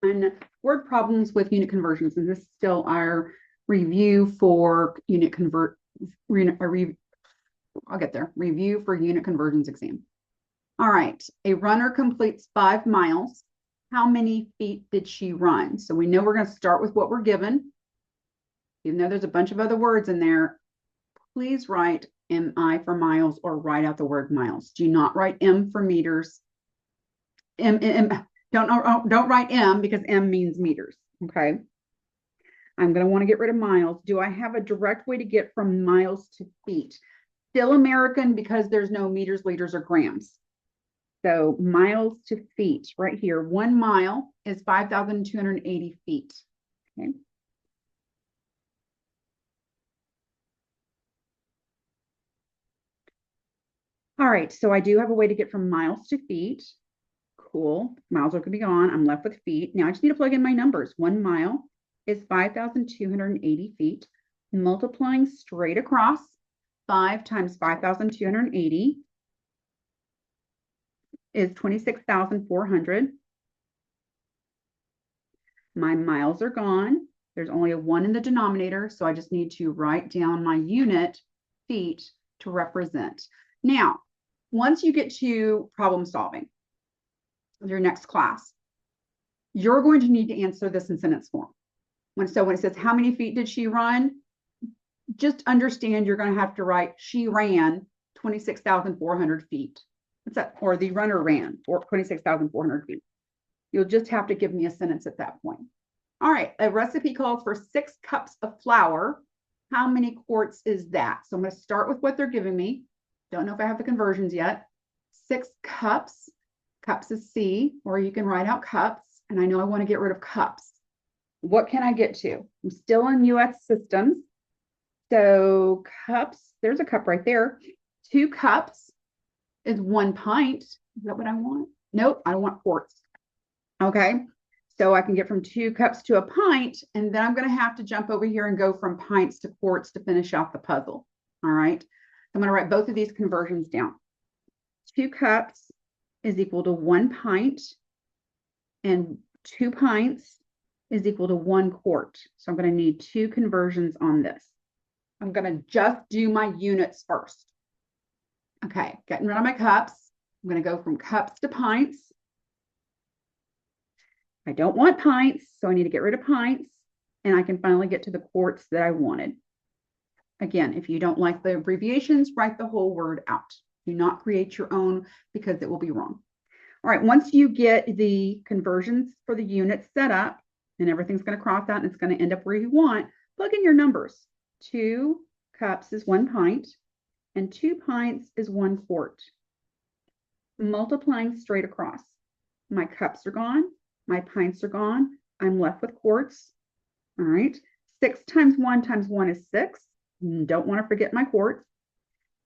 on word problems with unit conversions, and this is still our review for unit convert. I'll get there. Review for unit conversions exam. All right, a runner completes 5 miles. How many feet did she run? So we know we're going to start with what we're given. Even though there's a bunch of other words in there, please write MI for miles or write out the word miles. Do not write M for meters. Don't write M because M means meters, okay? I'm going to want to get rid of miles. Do I have a direct way to get from miles to feet? Still American because there's no meters, liters, or grams. So miles to feet right here. 1 mile is 5,280 feet, okay? All right, so I do have a way to get from miles to feet. Cool. Miles are going to be gone. I'm left with feet. Now I just need to plug in my numbers. 1 mile is 5,280 feet. Multiplying straight across, 5 times 5,280 is 26,400. My miles are gone. There's only a 1 in the denominator, so I just need to write down my unit feet to represent. Now, once you get to problem solving, your next class, you're going to need to answer this in sentence form. When it says, how many feet did she run? Just understand you're going to have to write, she ran 26,400 feet. What's that? Or the runner ran 26,400 feet. You'll just have to give me a sentence at that point. All right, a recipe calls for 6 cups of flour. How many quarts is that? So I'm going to start with what they're giving me. Don't know if I have the conversions yet. 6 cups. Cups is C, or you can write out cups. And I know I want to get rid of cups. What can I get to? I'm still in US systems. So cups, there's a cup right there. 2 cups is 1 pint. Is that what I want? Nope, I want quarts. Okay, so I can get from 2 cups to a pint, and then I'm going to have to jump over here and go from pints to quarts to finish off the puzzle. All right, I'm going to write both of these conversions down. 2 cups is equal to 1 pint, and 2 pints is equal to 1 quart. So I'm going to need 2 conversions on this. I'm going to just do my units first. Okay, getting rid of my cups. I'm going to go from cups to pints. I don't want pints, so I need to get rid of pints, and I can finally get to the quarts that I wanted. Again, if you don't like the abbreviations, write the whole word out. Do not create your own because it will be wrong. All right, once you get the conversions for the units set up, and everything's going to cross out and it's going to end up where you want, plug in your numbers. 2 cups is 1 pint, and 2 pints is 1 quart. Multiplying straight across. My cups are gone. My pints are gone. I'm left with quarts. All right. 6 times 1 is 6. Don't want to forget my quarts.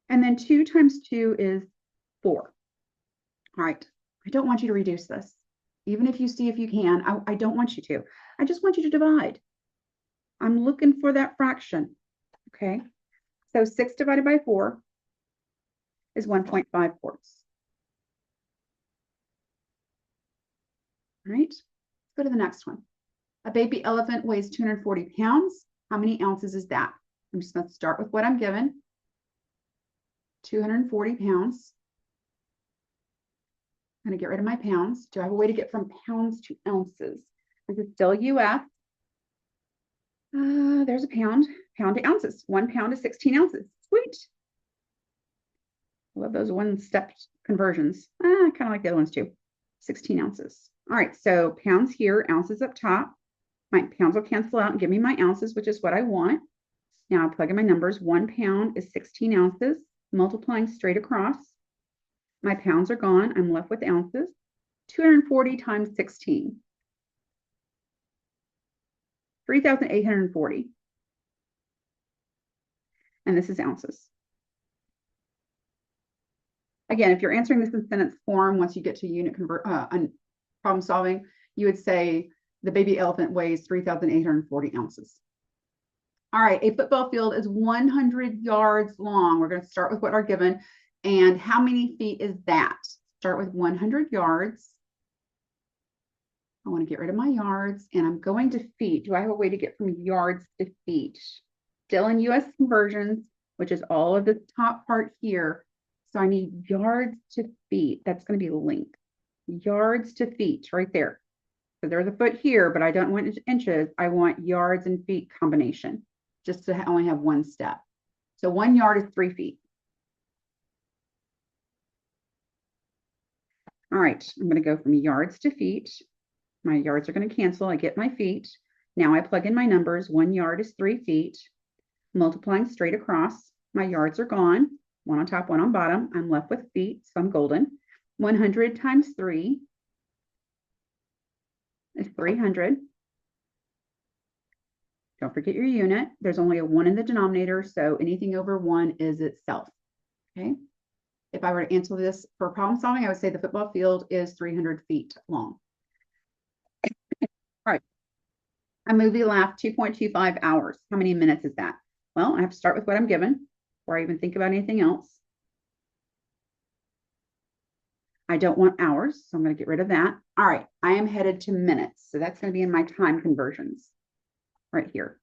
And then 2 times 2 is 4. All right. I don't want you to reduce this. Even if you see if you can, I don't want you to. I just want you to divide. I'm looking for that fraction. Okay. So 6 divided by 4 is 1.5 quarts. All right, let's go to the next one. A baby elephant weighs 240 pounds. How many ounces is that? I'm just going to start with what I'm given. 240 pounds. I'm going to get rid of my pounds. Do I have a way to get from pounds to ounces? This is still US. There's a pound to ounces. 1 pound is 16 ounces. Sweet. I love those one-step conversions. I kind of like the other ones too. 16 ounces. All right, so pounds here, ounces up top. My pounds will cancel out and give me my ounces, which is what I want. Now I plug in my numbers. 1 pound is 16 ounces, multiplying straight across. My pounds are gone. I'm left with ounces. 240 times 16. 3,840. And this is ounces. Again, if you're answering this in sentence form, once you get to unit problem solving, you would say the baby elephant weighs 3,840 ounces. All right, a football field is 100 yards long. We're going to start with what are given. And how many feet is that? Start with 100 yards. I want to get rid of my yards and I'm going to feet. Do I have a way to get from yards to feet? Still in US conversions, which is all of the top part here. So I need yards to feet. That's going to be length. Yards to feet right there. So there's a foot here, but I don't want inches. I want yards and feet combination, just to only have one step. So 1 yard is 3 feet. All right, I'm going to go from yards to feet. My yards are going to cancel. I get my feet. Now I plug in my numbers. 1 yard is 3 feet. Multiplying straight across. My yards are gone. 1 on top, 1 on bottom. I'm left with feet, so I'm golden. 100 times 3 is 300. Don't forget your unit. There's only a 1 in the denominator, so anything over 1 is itself. Okay. If I were to answer this for problem solving, I would say the football field is 300 feet long. All right. A movie lasts 2.25 hours. How many minutes is that? Well, I have to start with what I'm given before I even think about anything else. I don't want hours, so I'm going to get rid of that. All right. I am headed to minutes. So that's going to be in my time conversions right here.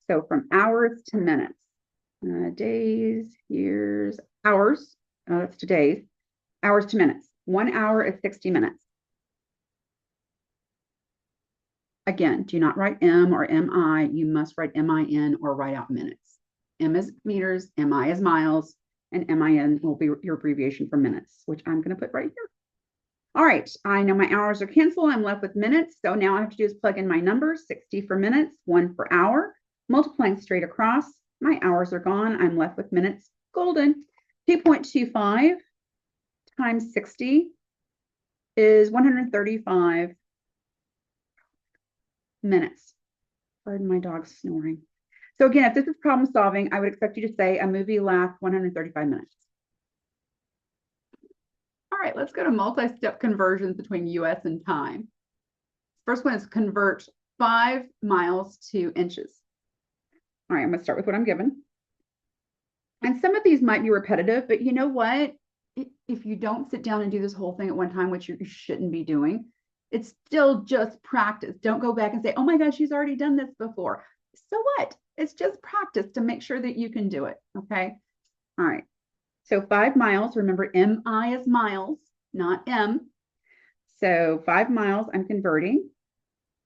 So from hours to minutes. Days, years, hours. That's to days. Hours to minutes. 1 hour is 60 minutes. Again, do not write M or MI. You must write MIN or write out minutes. M is meters, MI is miles, and MIN will be your abbreviation for minutes, which I'm going to put right here. All right, I know my hours are canceled. I'm left with minutes. So now all I have to do is plug in my numbers, 60 for minutes, 1 for hour, multiplying straight across. My hours are gone. I'm left with minutes. Golden. 2.25 times 60 is 135 minutes. Pardon my dog snoring. So again, if this is problem solving, I would expect you to say a movie lasts 135 minutes. All right, let's go to multi-step conversions between US and time. First one is convert 5 miles to inches. All right, I'm going to start with what I'm given. And some of these might be repetitive, but you know what? If you don't sit down and do this whole thing at one time, which you shouldn't be doing, it's still just practice. Don't go back and say, oh my gosh, she's already done this before. So what? It's just practice to make sure that you can do it, okay? All right. So 5 miles, remember MI is miles, not M. So 5 miles, I'm converting.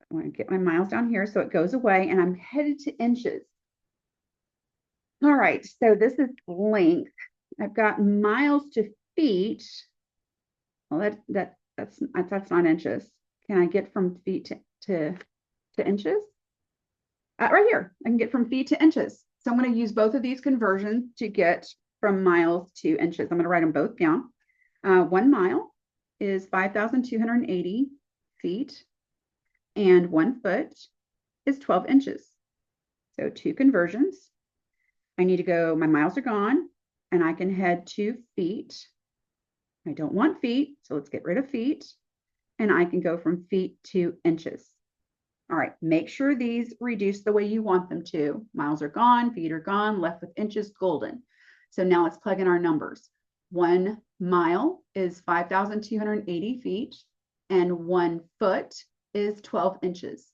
I want to get my miles down here so it goes away, and I'm headed to inches. All right, so this is length. I've got miles to feet. Well, that's not inches. Can I get from feet to inches? Right here, I can get from feet to inches. So I'm going to use both of these conversions to get from miles to inches. I'm going to write them both down. 1 mile is 5,280 feet, and 1 foot is 12 inches. So 2 conversions. I need to go, my miles are gone, and I can head to feet. I don't want feet, so let's get rid of feet. And I can go from feet to inches. All right, make sure these reduce the way you want them to. Miles are gone, feet are gone, left with inches, golden. So now let's plug in our numbers. 1 mile is 5,280 feet, and 1 foot is 12 inches.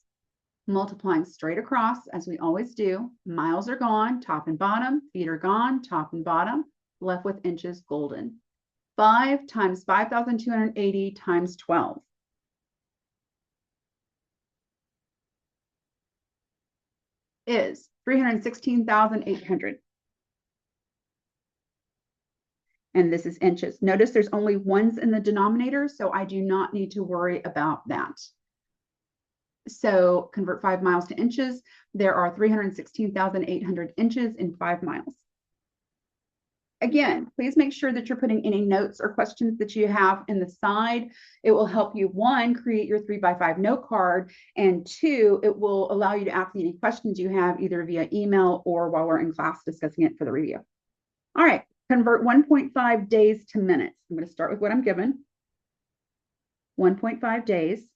Multiplying straight across, as we always do. Miles are gone, top and bottom, feet are gone, top and bottom, left with inches, golden. 5 times 5,280 times 12. Is 316,800. And this is inches. Notice there's only 1s in the denominator, so I do not need to worry about that. So convert 5 miles to inches. There are 316,800 inches in 5 miles. Again, please make sure that you're putting any notes or questions that you have in the side. It will help you, 1, create your 3x5 note card, and 2, it will allow you to ask me any questions you have either via email or while we're in class discussing it for the review. All right, convert 1.5 days to minutes. I'm going to start with what I'm given. 1.5 days.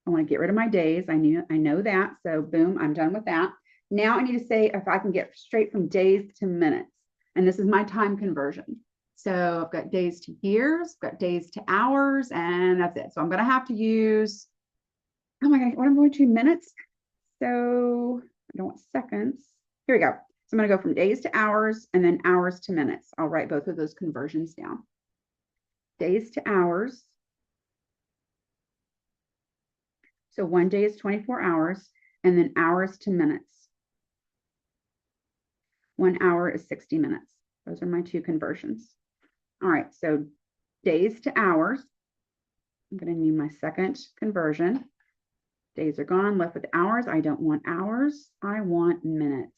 I want to get rid of my days. I know that. So boom, I'm done with that. Now I need to say if I can get straight from days to minutes. And this is my time conversion. So I've got days to years, I've got days to hours, and that's it. So I'm going to have to use, oh my God, what am I going to minutes? So I don't want seconds. Here we go. So I'm going to go from days to hours and then hours to minutes. I'll write both of those conversions down. Days to hours. So 1 day is 24 hours, and then hours to minutes. 1 hour is 60 minutes. Those are my two conversions. All right, so days to hours. I'm going to need my second conversion. Days are gone, left with hours. I don't want hours. I want minutes.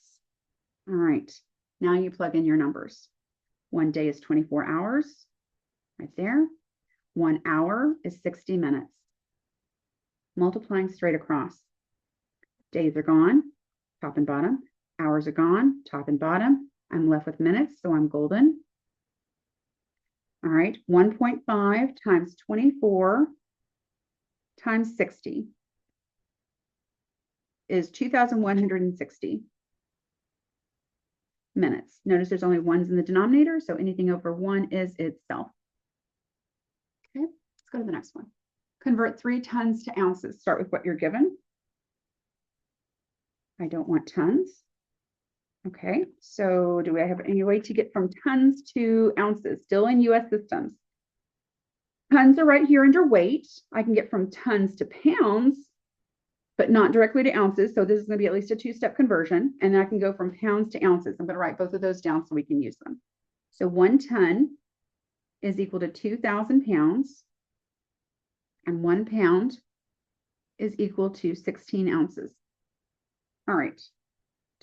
All right, now you plug in your numbers. 1 day is 24 hours, right there. 1 hour is 60 minutes. Multiplying straight across. Days are gone, top and bottom. Hours are gone, top and bottom. I'm left with minutes, so I'm golden. All right, 1.5 times 24 times 60 is 2,160 minutes. Notice there's only ones in the denominator, so anything over 1 is itself. Okay, let's go to the next one. Convert 3 tons to ounces. Start with what you're given. I don't want tons. Okay, so do I have any way to get from tons to ounces? Still in US systems. Tons are right here under weight. I can get from tons to pounds, but not directly to ounces. So this is going to be at least a 2-step conversion. And then I can go from pounds to ounces. I'm going to write both of those down so we can use them. So 1 ton is equal to 2,000 pounds. And 1 pound is equal to 16 ounces. All right.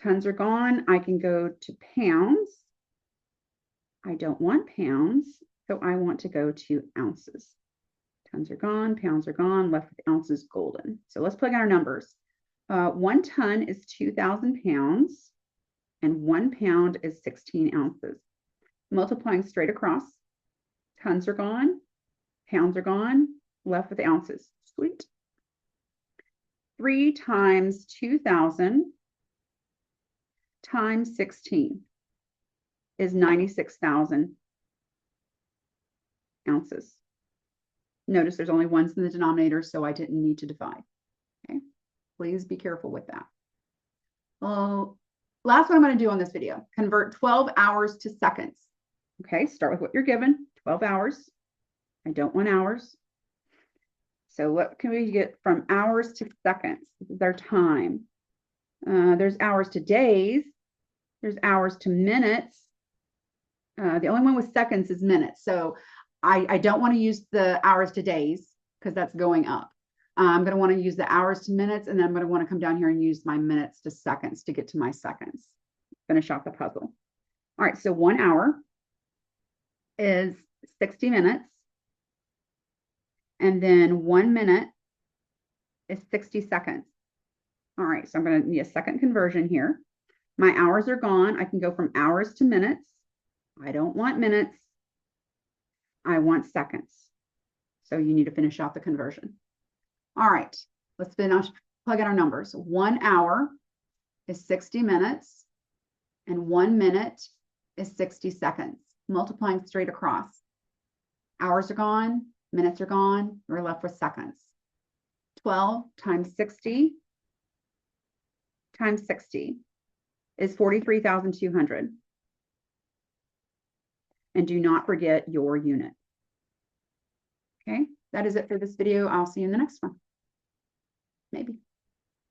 Tons are gone. I can go to pounds. I don't want pounds, so I want to go to ounces. Tons are gone, pounds are gone, left with ounces golden. So let's plug in our numbers. 1 ton is 2,000 pounds, and 1 pound is 16 ounces. Multiplying straight across. Tons are gone, pounds are gone, left with ounces. Sweet. 3 times 2,000 times 16 is 96,000 ounces. Notice there's only ones in the denominator, so I didn't need to divide. Okay, please be careful with that. Well, last one I'm going to do on this video, convert 12 hours to seconds. Okay, start with what you're given, 12 hours. I don't want hours. So what can we get from hours to seconds? This is our time. There's hours to days. There's hours to minutes. The only one with seconds is minutes. So I don't want to use the hours to days because that's going up. I'm going to want to use the hours to minutes, and then I'm going to want to come down here and use my minutes to seconds to get to my seconds. Finish off the puzzle. All right, so 1 hour is 60 minutes. And then 1 minute is 60 seconds. All right, so I'm going to need a second conversion here. My hours are gone. I can go from hours to minutes. I don't want minutes. I want seconds. So you need to finish off the conversion. All right, let's finish, plug in our numbers. 1 hour is 60 minutes, and 1 minute is 60 seconds. Multiplying straight across. Hours are gone, minutes are gone, we're left with seconds. 12 times 60 times 60 is 43,200. And do not forget your unit. Okay, that is it for this video. I'll see you in the next one.